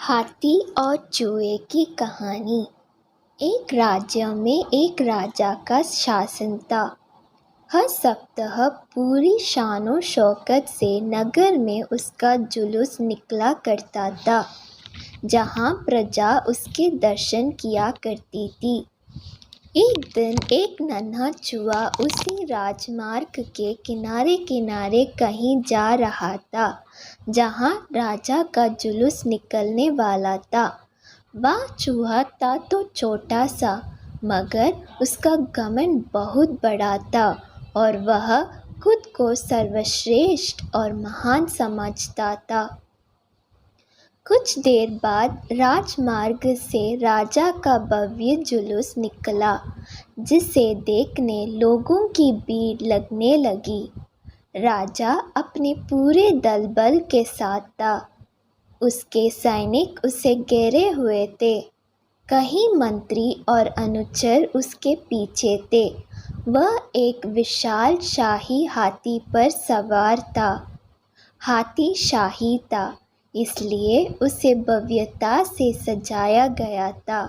हाथी और चूहे की कहानी। एक राज्य में एक राजा का शासन था। हर सप्ताह पूरी शानो शौकत से नगर में उसका जुलूस निकला करता था, जहाँ प्रजा उसके दर्शन किया करती थी। एक दिन एक नन्हा चूहा उसी राजमार्ग के किनारे किनारे कहीं जा रहा था, जहाँ राजा का जुलूस निकलने वाला था। वह चूहा था तो छोटा सा, मगर उसका घमंड बहुत बड़ा था और वह खुद को सर्वश्रेष्ठ और महान समझता था। कुछ देर बाद राजमार्ग से राजा का भव्य जुलूस निकला, जिसे देखने लोगों की भीड़ लगने लगी। राजा अपने पूरे दल बल के साथ था। उसके सैनिक उसे घेरे हुए थे। कई मंत्री और अनुचर उसके पीछे थे। वह एक विशाल शाही हाथी पर सवार था। हाथी शाही था, इसलिए उसे भव्यता से सजाया गया था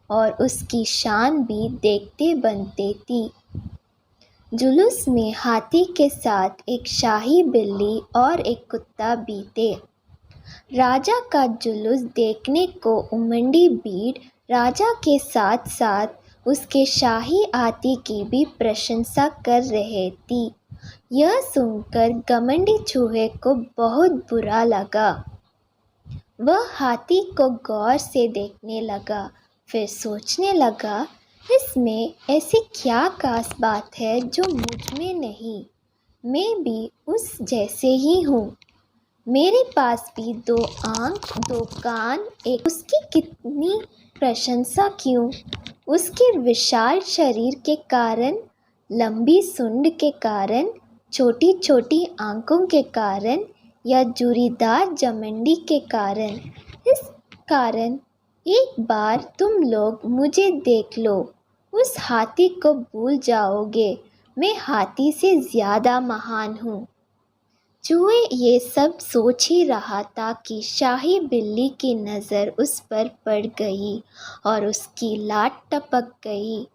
और उसकी शान भी देखते बनते थी। जुलूस में हाथी के साथ एक शाही बिल्ली और एक कुत्ता भी थे। राजा का जुलूस देखने को उमड़ी भीड़ राजा के साथ साथ उसके शाही हाथी की भी प्रशंसा कर रही थी। यह सुनकर घमंडी चूहे को बहुत बुरा लगा। वह हाथी को गौर से देखने लगा, फिर सोचने लगा, इसमें ऐसी क्या खास बात है जो मुझ में नहीं। मैं भी उस जैसे ही हूँ। मेरे पास भी 2 आँख 2 कान एक। उसकी कितनी प्रशंसा क्यों? उसके विशाल शरीर के कारण, लंबी सूंड के कारण, छोटी छोटी आँखों के कारण या जूरीदार जमंडी के कारण? इस कारण एक बार तुम लोग मुझे देख लो, उस हाथी को भूल जाओगे। मैं हाथी से ज़्यादा महान हूँ। चूहे ये सब सोच ही रहा था कि शाही बिल्ली की नज़र उस पर पड़ गई और उसकी लात टपक गई।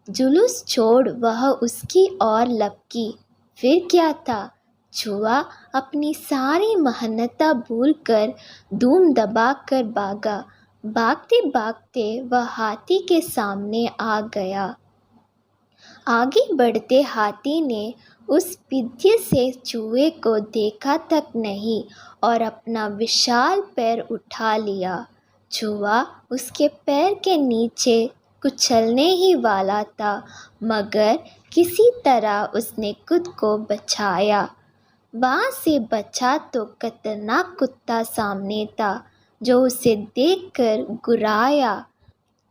जुलूस छोड़ वह उसकी ओर लपकी। फिर क्या था? चूहा अपनी सारी मेहनत भूलकर धूम दबाकर भागा। भागते भागते वह हाथी के सामने आ गया। आगे बढ़ते हाथी ने उस विद्य से चूहे को देखा तक नहीं और अपना विशाल पैर उठा लिया। चूहा उसके पैर के नीचे कुचलने ही वाला था, मगर किसी तरह उसने खुद को बचाया। वहाँ से बचा तो खतरनाक कुत्ता सामने था, जो उसे देखकर गुर्राया।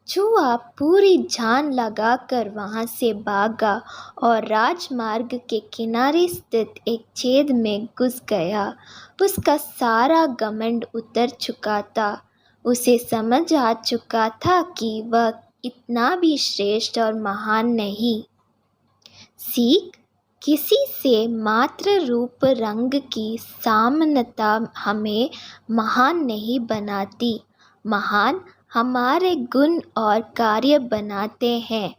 चूहा पूरी जान लगाकर वहाँ से भागा और राजमार्ग के किनारे स्थित एक छेद में घुस गया। उसका सारा घमंड उतर चुका था। उसे समझ आ चुका था कि वह इतना भी श्रेष्ठ और महान नहीं। सीख: किसी से मात्र रूप रंग की समानता हमें महान नहीं बनाती। महान हमारे गुण और कार्य बनाते हैं।